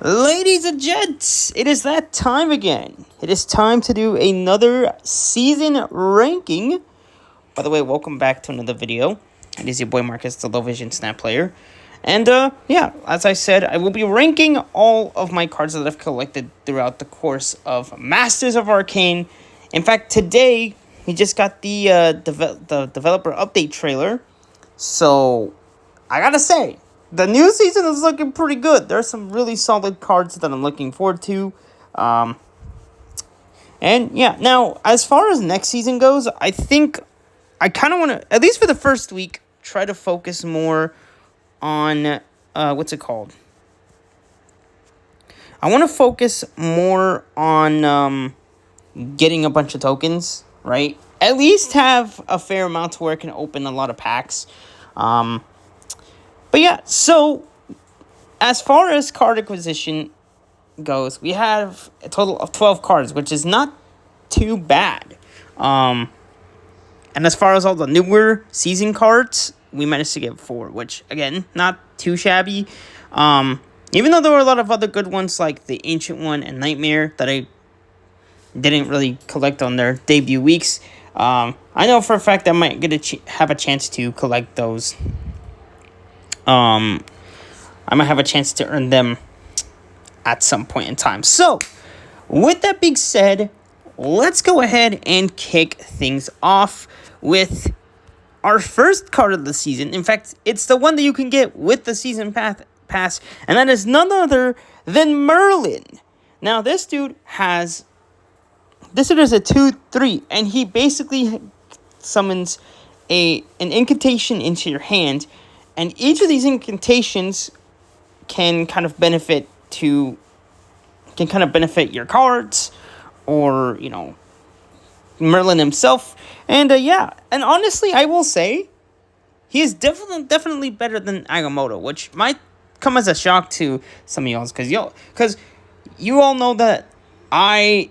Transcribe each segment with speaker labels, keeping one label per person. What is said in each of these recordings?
Speaker 1: Ladies and gents, it is that time again. It is time to do another season ranking. By the way, welcome back to another video. It is your boy Marcus, the Low Vision Snap Player. And as I said, I will be ranking all of my cards that I've collected throughout the course of Masters of Arcane. In fact, today we just got the developer update trailer. So I gotta say, the new season is looking pretty good. There's some really solid cards that I'm looking forward to. Now, as far as next season goes, I think I kind of want to, at least for the first week, try to focus more on, what's it called? I want to focus more on getting a bunch of tokens, right? At least have a fair amount to where I can open a lot of packs. But yeah, so as far as card acquisition goes, we have a total of 12 cards, which is not too bad. And as far as all the newer season cards, we managed to get 4, which, again, not too shabby. Even though there were a lot of other good ones, like the Ancient One and Nightmare, that I didn't really collect on their debut weeks. I know for a fact I might have a chance to collect those. I might have a chance to earn them at some point in time. So, with that being said, let's go ahead and kick things off with our first card of the season. In fact, it's the one that you can get with the season pass, and that is none other than Merlin. Now, this dude is a 2/3, and he basically summons an incantation into your hand. And each of these incantations can kind of benefit your cards, or, Merlin himself. And and honestly, I will say, he is definitely better than Agamotto, which might come as a shock to some of y'all, because you all know that when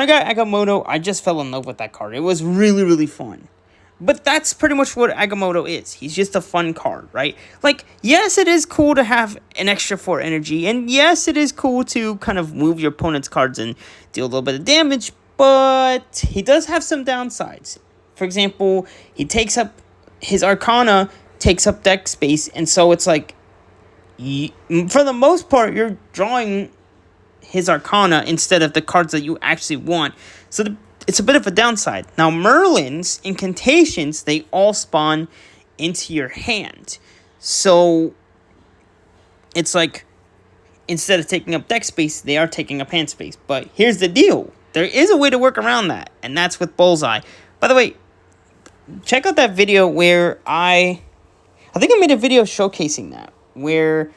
Speaker 1: I got Agamotto, I just fell in love with that card. It was really, really fun. But that's pretty much what Agamotto is. He's just a fun card, right? Like, yes, it is cool to have an extra 4 energy. And yes, it is cool to kind of move your opponent's cards and deal a little bit of damage. But he does have some downsides. For example, his Arcana takes up deck space. And so it's like, for the most part, you're drawing his Arcana instead of the cards that you actually want. So it's a bit of a downside. Now, Merlin's incantations, they all spawn into your hand. So, it's like, instead of taking up deck space, they are taking up hand space. But here's the deal. There is a way to work around that, and that's with Bullseye. By the way, check out that video where I think I made a video showcasing that, where,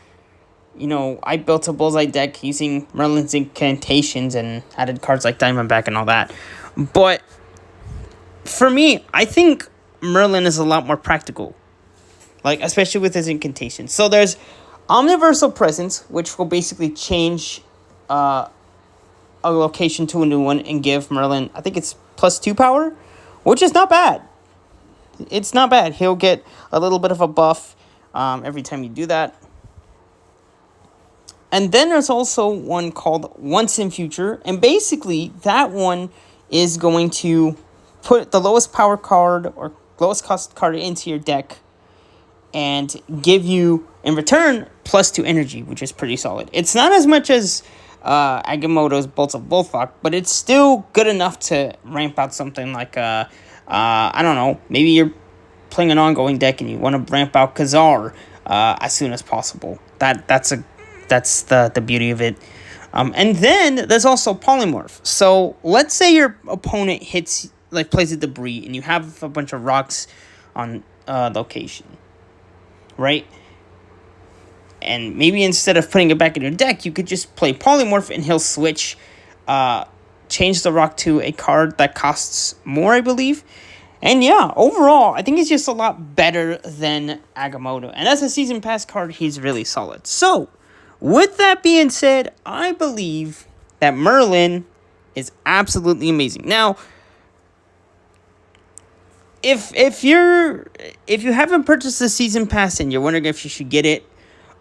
Speaker 1: I built a Bullseye deck using Merlin's incantations and added cards like Diamondback and all that. But for me, I think Merlin is a lot more practical, like, especially with his incantations. So there's Omniversal Presence, which will basically change a location to a new one and give Merlin, I think it's +2 power, which is not bad. It's not bad. He'll get a little bit of a buff every time you do that. And then there's also one called Once in Future, and basically that one is going to put the lowest power card or lowest cost card into your deck and give you, in return, +2 energy, which is pretty solid. It's not as much as Agamotto's Bolts of Bullfuck, but it's still good enough to ramp out something like, I don't know, maybe you're playing an ongoing deck and you want to ramp out Khazar as soon as possible. That's the beauty of it. And then there's also Polymorph. So let's say your opponent plays a debris and you have a bunch of rocks on location, right? And maybe instead of putting it back in your deck, you could just play Polymorph and he'll switch, change the rock to a card that costs more, I believe. And yeah, overall, I think he's just a lot better than Agamotto. And as a Season Pass card, he's really solid. So, with that being said, I believe that Merlin is absolutely amazing. Now, if you haven't purchased the Season Pass and you're wondering if you should get it,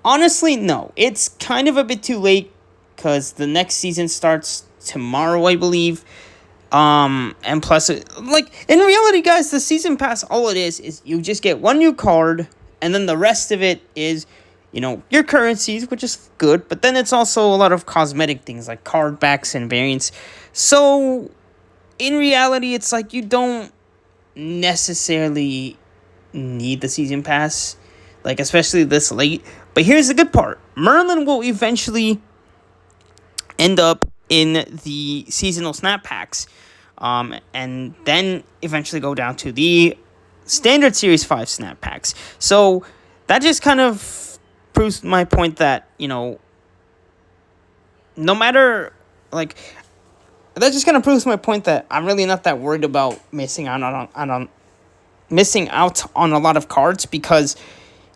Speaker 1: Honestly, no. It's kind of a bit too late because the next season starts tomorrow, I believe. And plus, like, in reality, guys, the season pass, all it is you just get one new card, and then the rest of it is, your currencies, which is good, but then it's also a lot of cosmetic things like card backs and variants. So, in reality, it's like you don't necessarily need the season pass, like, especially this late. But here's the good part. Merlin will eventually end up in the seasonal snap packs, and then eventually go down to the standard Series 5 snap packs. So that just kind of proves my point that, no matter, like, that just kind of proves my point that I'm really not that worried about missing out on a lot of cards because,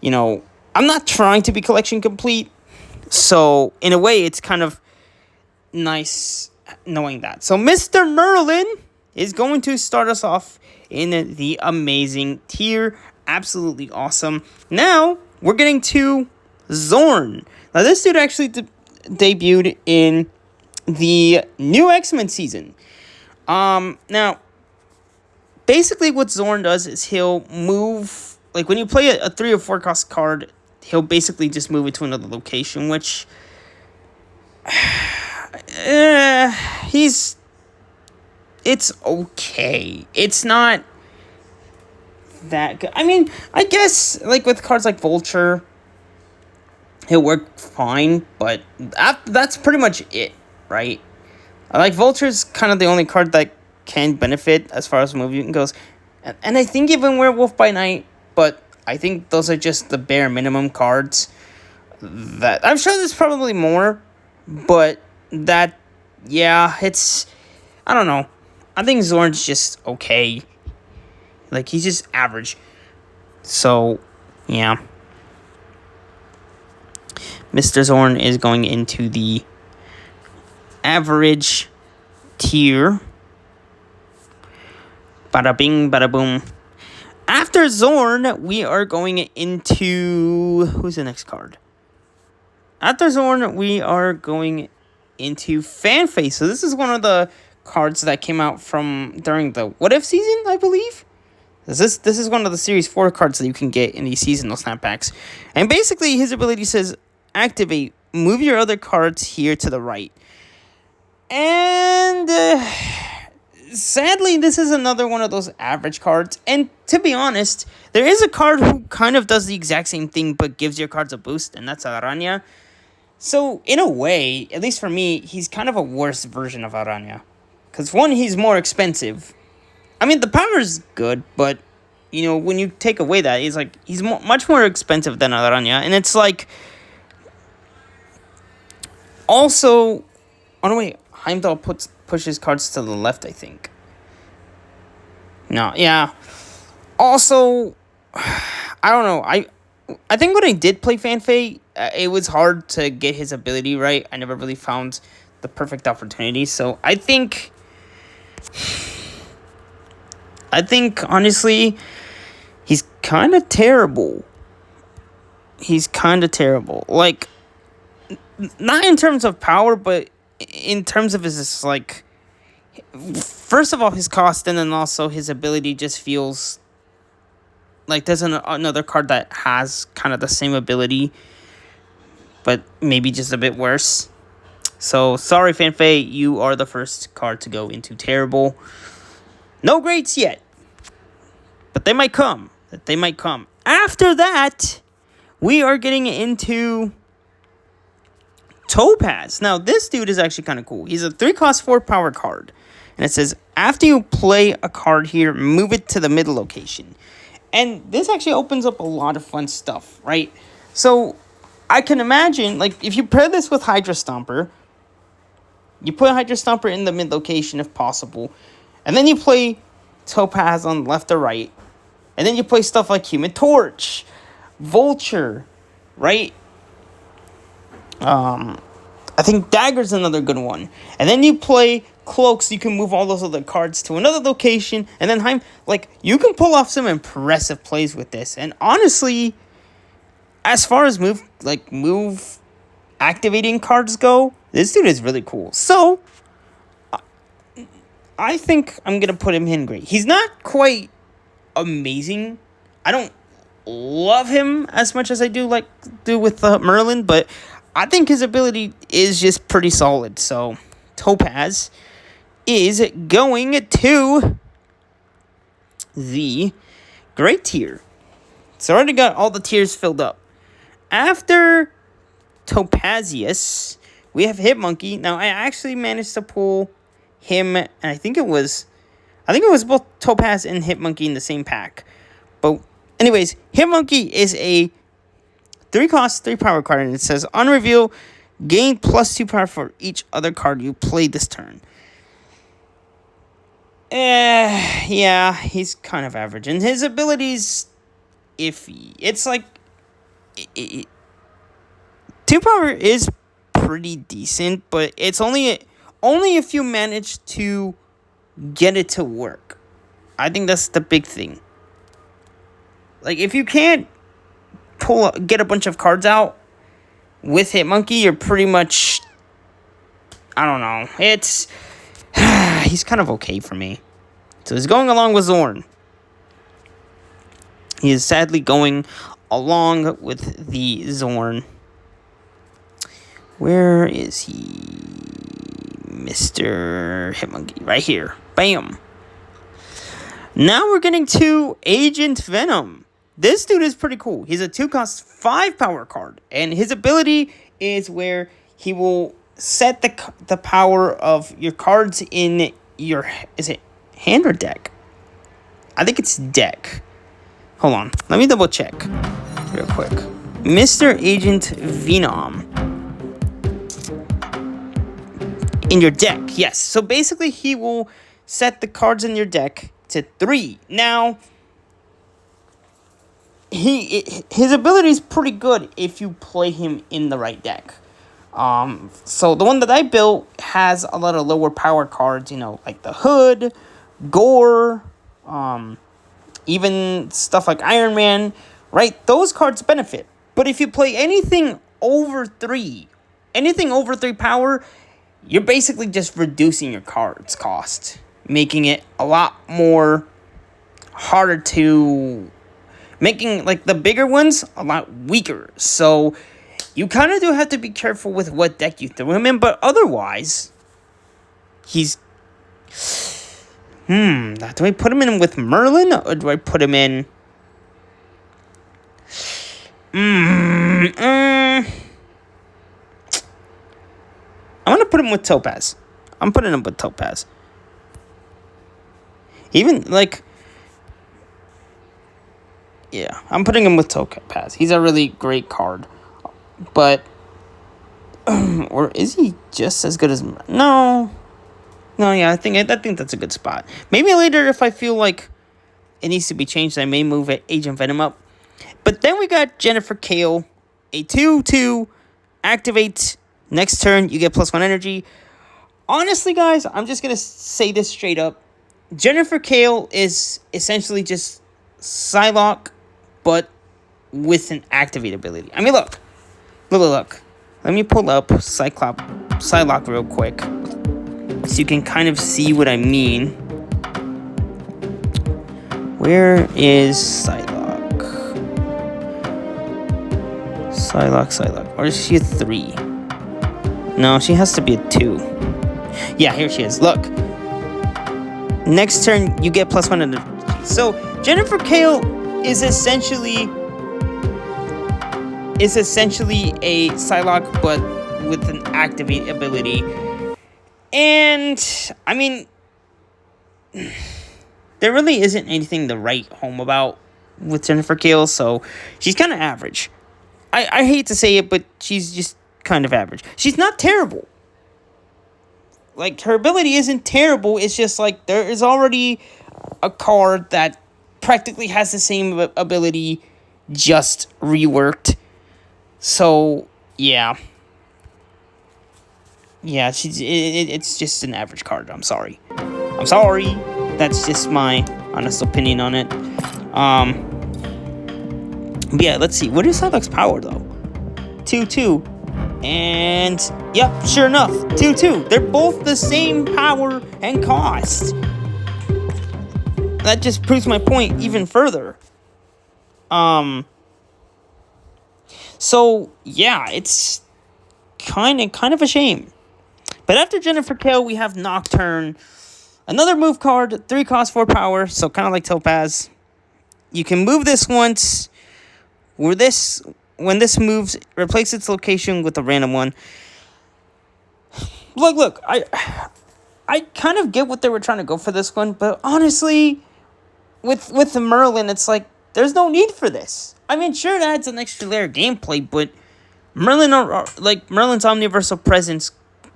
Speaker 1: I'm not trying to be collection complete. So in a way, it's kind of nice knowing that. So Mr. Merlin is going to start us off in the amazing tier. Absolutely awesome. Now we're getting to Zorn. Now this dude actually debuted in the new X-Men season. Now basically what Zorn does is he'll move, like when you play a 3 or 4 cost card, he'll basically just move it to another location, which it's okay. It's not that good. I mean, I guess, like, with cards like Vulture, he'll work fine, but that's pretty much it, right? Like, Vulture's kind of the only card that can benefit as far as movement goes. And I think even Werewolf by Night, but I think those are just the bare minimum cards. That I'm sure there's probably more, but that, yeah, it's, I don't know. I think Zorn's just okay. Like, he's just average. So, yeah. Mr. Zorn is going into the average tier. Bada bing, bada boom. After Zorn, we are going into... Who's the next card? After Zorn, we are going into Fanface. So this is one of the cards that came out from during the What If season, I believe. This is one of the Series 4 cards that you can get in these seasonal snap packs. And basically, his ability says, activate, move your other cards here to the right. And sadly, this is another one of those average cards. And to be honest, there is a card who kind of does the exact same thing but gives your cards a boost, and that's Aranya. So, in a way, at least for me, he's kind of a worse version of Aranya. Because, one, he's more expensive. I mean, the power is good, but, when you take away that, he's much more expensive than Aranya. And it's like... Also... Oh, no, wait. Heimdall pushes cards to the left, I think. No, yeah. Also, I don't know. I think when I did play Fanfei, it was hard to get his ability right. I never really found the perfect opportunity. So I think honestly, he's kind of terrible. Like, not in terms of power, but in terms of his, like, first of all, his cost, and then also his ability just feels like there's another card that has kind of the same ability, but maybe just a bit worse. So, sorry, Fanfei, you are the first card to go into terrible. No greats yet, but they might come. After that, we are getting into Topaz. Now, this dude is actually kind of cool. He's a 3-cost 4-power card. And it says, after you play a card here, move it to the middle location. And this actually opens up a lot of fun stuff, right? So, I can imagine, like, if you pair this with Hydra Stomper, you put Hydra Stomper in the mid location if possible, and then you play Topaz on left or right, and then you play stuff like Human Torch, Vulture, right? I think Dagger's another good one. And then you play Cloak, so you can move all those other cards to another location. And then, you can pull off some impressive plays with this. And honestly, as far as move activating cards go, this dude is really cool. So I think I'm gonna put him in great. He's not quite amazing. I don't love him as much as I do with Merlin, but I think his ability is just pretty solid. So Topaz is going to the great tier. So I already got all the tiers filled up. After Topazius, we have Hitmonkey. Now I actually managed to pull him, and I think it was both Topaz and Hitmonkey in the same pack. But anyways, Hitmonkey is a 3-cost, 3-power card, and it says on reveal, gain +2 power for each other card you play this turn. Yeah, he's kind of average, and his abilities iffy. It's like 2 power is pretty decent, but it's only if you manage to get it to work. I think that's the big thing. Like, if you can't get a bunch of cards out with Hitmonkey, you're pretty much, I don't know. He's kind of okay for me. So he's going along with Zorn. He is sadly going along with the Zorn. Where is he? Mr. Hitmonkey. Right here. Bam. Now we're getting to Agent Venom. This dude is pretty cool. He's a 2-cost, 5-power card. And his ability is where he will set the power of your cards in your... Is it hand or deck? I think it's deck. Hold on. Let me double check real quick. Mr. Agent Venom. In your deck, yes. So basically, he will set the cards in your deck to 3. Now, his ability is pretty good if you play him in the right deck. So the one that I built has a lot of lower power cards, like the Hood, Gore, even stuff like Iron Man, right? Those cards benefit. But if you play anything over 3 power, you're basically just reducing your card's cost, making it a lot more harder to... making, the bigger ones a lot weaker. So you kind of do have to be careful with what deck you throw him in, but otherwise, he's... do I put him in with Merlin, or do I put him in... I'm going to put him with Topaz. I'm putting him with Topaz. Even, yeah, I'm putting him with Topaz. He's a really great card. But, or is he just as good as... No, yeah, I think that's a good spot. Maybe later, if I feel like it needs to be changed, I may move Agent Venom up. But then we got Jennifer Kale, a 2/2, activate. Next turn, you get +1 energy. Honestly, guys, I'm just going to say this straight up. Jennifer Kale is essentially just Psylocke, but with an activate ability. I mean, look. Let me pull up Psylocke real quick, so you can kind of see what I mean. Where is Psylocke? Psylocke. Or is she a 3? No, she has to be a 2. Yeah, here she is. Look. Next turn, you get +1 energy. So, Jennifer Kale is essentially a Psylocke, but with an activate ability. And, I mean, there really isn't anything to write home about with Jennifer Kale, so she's kind of average. I hate to say it, but she's just kind of average. She's not terrible. Her ability isn't terrible. It's just there is already a card that practically has the same ability, just reworked. So yeah, it's just an average card. I'm sorry. That's just my honest opinion on it. But yeah, let's see. What is Psylocke's power, though? 2-2. And, yep, sure enough, 2-2. They're both the same power and cost. That just proves my point even further. So, yeah, it's kind of a shame. But after Jennifer Kale, we have Nocturne. Another move card, 3 cost, 4 power, so kind of like Topaz. You can move this once, when this moves, replace its location with a random one. Look, I kind of get what they were trying to go for this one, but honestly, with the Merlin, it's like, there's no need for this. I mean, sure, it adds an extra layer of gameplay, but Merlin's Omniversal Presence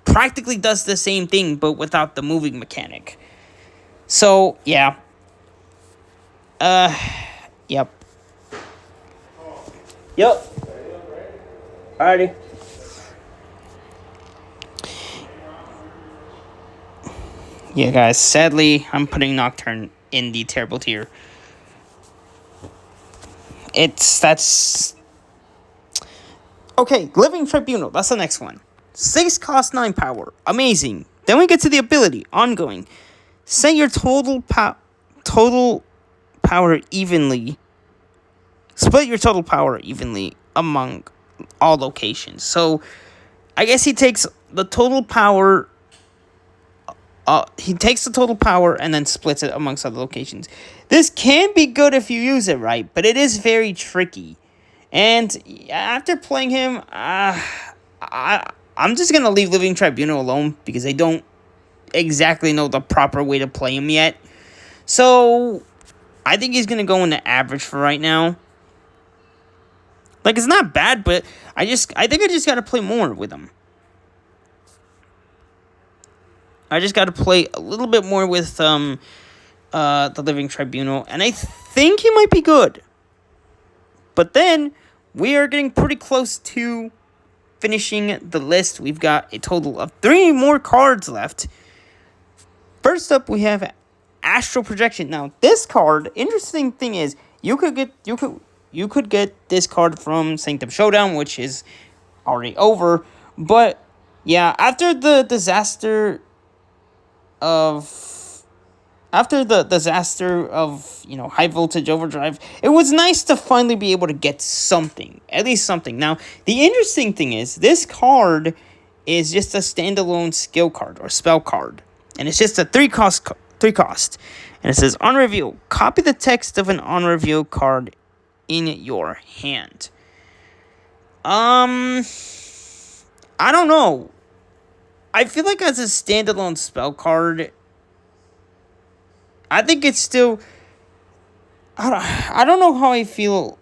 Speaker 1: practically does the same thing, but without the moving mechanic. So, yeah. Yep. Alrighty. Yeah, guys, sadly, I'm putting Nocturne in the terrible tier. That's... Okay, Living Tribunal, that's the next one. 6 cost, 9 power. Amazing. Then we get to the ability, Ongoing. Set your total power evenly. Split your total power evenly among all locations. So, I guess he takes the total power... and then splits it amongst other locations. This can be good if you use it right, but it is very tricky. And after playing him, I'm just going to leave Living Tribunal alone because I don't exactly know the proper way to play him yet. So, I think he's going to go into average for right now. Like, it's not bad, but I think I just got to play more with him. I just got to play a little bit more with the Living Tribunal, and I think he might be good. But then, we are getting pretty close to finishing the list. We've got a total of 3 more cards left. First up, we have Astral Projection. Now, this card, interesting thing is, you could get this card from Sanctum Showdown, which is already over. But yeah, after the disaster of High Voltage Overdrive, it was nice to finally be able to get something, at least something. Now, the interesting thing is, this card is just a standalone skill card or spell card, and it's just a 3 cost, and it says, on reveal, copy the text of an on reveal card in your hand. I don't know. I feel like as a standalone spell card, I think it's still... I don't know how I feel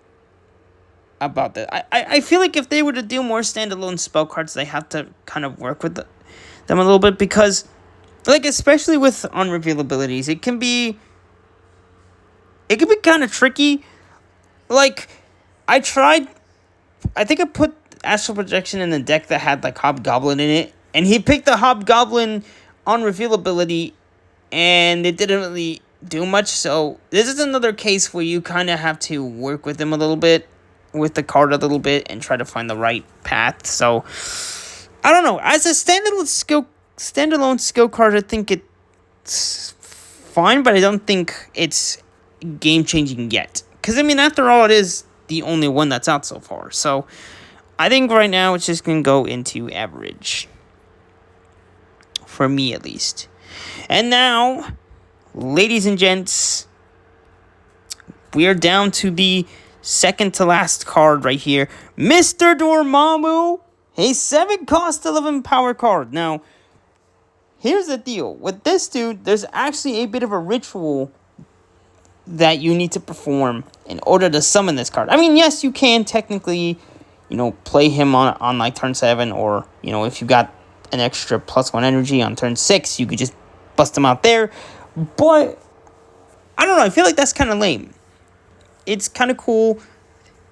Speaker 1: about that. I feel like if they were to do more standalone spell cards, they have to kind of work with them a little bit, because, like, especially with unreveal abilities, it can be kind of tricky. Like, I think I put Astral Projection in the deck that had, like, Hobgoblin in it, and he picked the Hobgoblin on reveal ability, and it didn't really do much. So this is another case where you kind of have to work with him a little bit, with the card a little bit, and try to find the right path. So I don't know. As a standalone skill card, I think it's fine, but I don't think it's game changing yet. Because I mean, after all, it is the only one that's out so far. So I think right now it's just gonna go into average. For me, at least. And now, ladies and gents, we are down to the second to last card right here. Mr. Dormammu, a 7 cost 11 power card. Now, here's the deal. With this dude, there's actually a bit of a ritual that you need to perform in order to summon this card. I mean, yes, you can technically, play him on like turn 7, or, if you got an extra +1 energy on turn 6, you could just bust him out there. But I don't know, I feel like that's kind of lame. It's kind of cool.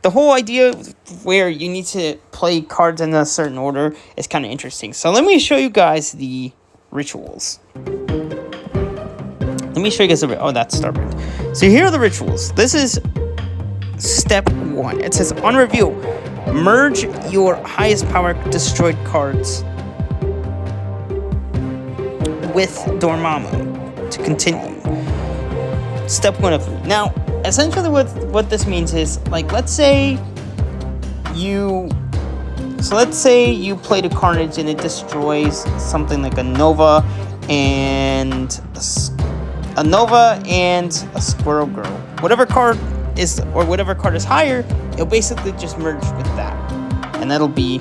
Speaker 1: The whole idea where you need to play cards in a certain order is kind of interesting. So let me show you guys the rituals. Let me show you guys that's Starbird. So here are the rituals. This is step 1. It says on reveal, merge your highest power destroyed cards with Dormammu to continue. Step 1 of 3. Now, essentially what this means is, like, let's say you play the Carnage and it destroys something like a Nova and a Squirrel Girl. Whatever card is higher, it'll basically just merge with that, and that'll be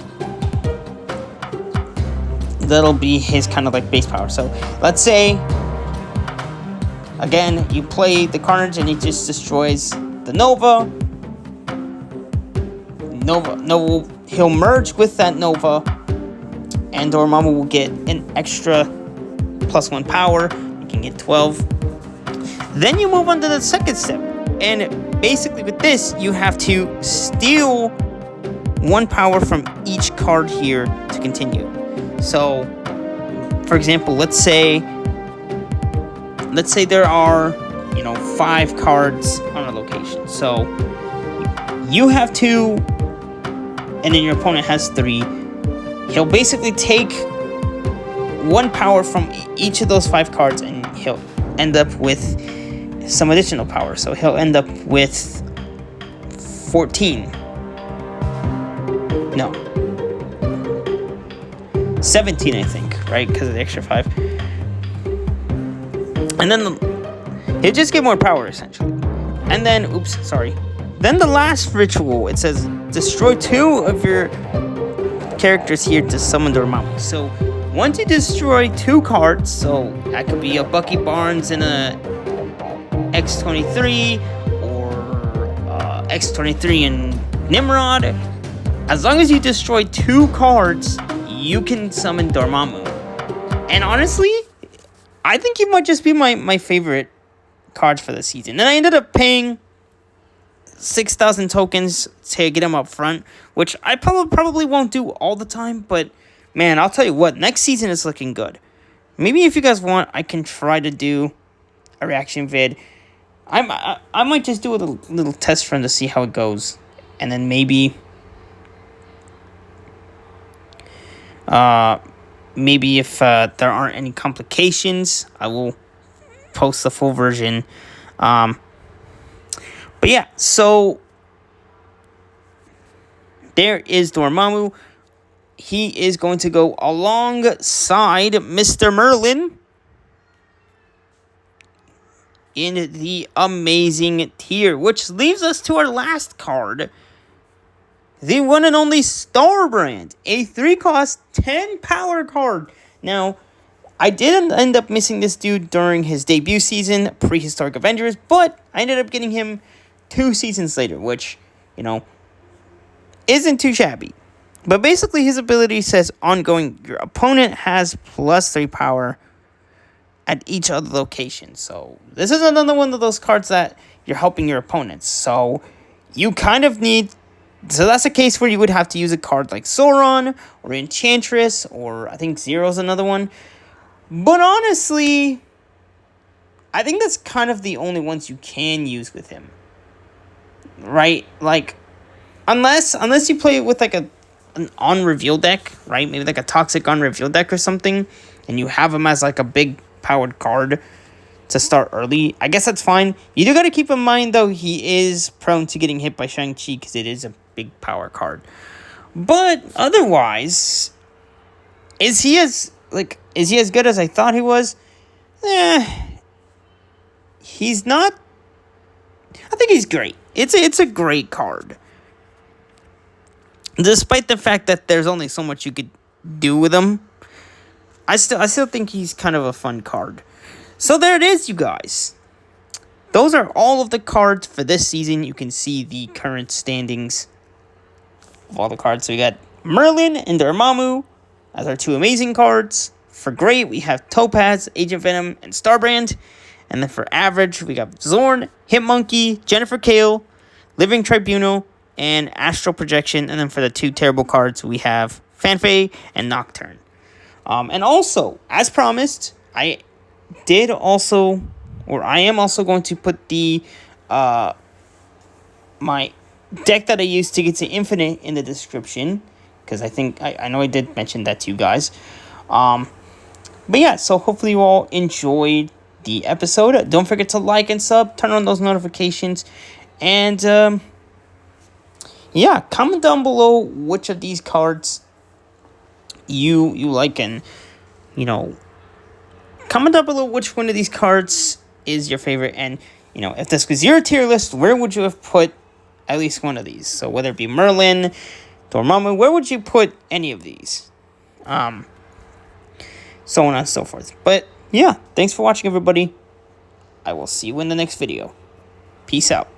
Speaker 1: his kind of like base power. So let's say again you play the Carnage and it just destroys the Nova. He'll merge with that Nova, and Dormammu will get an extra +1 power. You can get 12. Then you move on to the second step, and basically with this, you have to steal 1 power from each card here to continue. So, for example, let's say there are 5 cards on a location. So you have 2. And then your opponent has 3. He'll basically take 1 power from each of those 5 cards, and he'll end up with some additional power. So he'll end up with 14. No. 17, I think, right? Because of the extra 5. And then he'll just get more power, essentially. And then, Then the last ritual, it says, destroy 2 of your characters here to summon Dormammu. So, once you destroy 2 cards, so that could be a Bucky Barnes and a X-23, or X-23 and Nimrod, as long as you destroy 2 cards, you can summon Dormammu. And honestly, I think he might just be my favorite card for the season. And I ended up paying 6,000 tokens to get him up front, which I probably won't do all the time, but man, I'll tell you what, next season is looking good. Maybe if you guys want, I can try to do a reaction vid. I might just do a little test run to see how it goes, and then maybe if there aren't any complications, I will post the full version. But yeah, so there is Dormammu. He is going to go alongside Mr. Merlin in the amazing tier, which leaves us to our last card, the one and only Starbrand, a 3-cost, 10-power card. Now, I did end up missing this dude during his debut season, Prehistoric Avengers, but I ended up getting him 2 seasons later, which, isn't too shabby. But basically, his ability says ongoing, your opponent has +3 power at each other location. So this is another one of those cards that you're helping your opponents. So you kind of need... So that's a case where you would have to use a card like Sauron or Enchantress, or I think Zero's another one. But honestly, I think that's kind of the only ones you can use with him. Right? Like, unless you play with like an on-reveal deck, right? Maybe like a toxic on-reveal deck or something, and you have him as like a big powered card to start early. I guess that's fine. You do got to keep in mind, though, he is prone to getting hit by Shang-Chi because it is a big power card. But otherwise, is he as good as I thought he was? He's not. I think he's great. It's a great card. Despite the fact that there's only so much you could do with him, I still think he's kind of a fun card. So there it is, you guys. Those are all of the cards for this season. You can see the current standings of all the cards. So we got Merlin and Dormammu as our 2 amazing cards. For great, we have Topaz, Agent Venom, and Starbrand. And then for average, we got Zorn, Hitmonkey, Jennifer Kale, Living Tribunal, and Astral Projection. And then for the 2 terrible cards, we have Fanfei and Nocturne. And also, as promised, I am also going to put the my deck that I used to get to Infinite in the description, because I know I did mention that to you guys. But yeah, so hopefully you all enjoyed the episode. Don't forget to like and sub, turn on those notifications, and yeah, comment down below which of these cards you like, and comment down below which one of these cards is your favorite, and if this was your tier list, where would you have put at least one of these? So whether it be Merlin, Dormammu, where would you put any of these? So on and so forth. But yeah, thanks for watching, everybody. I will see you in the next video. Peace out.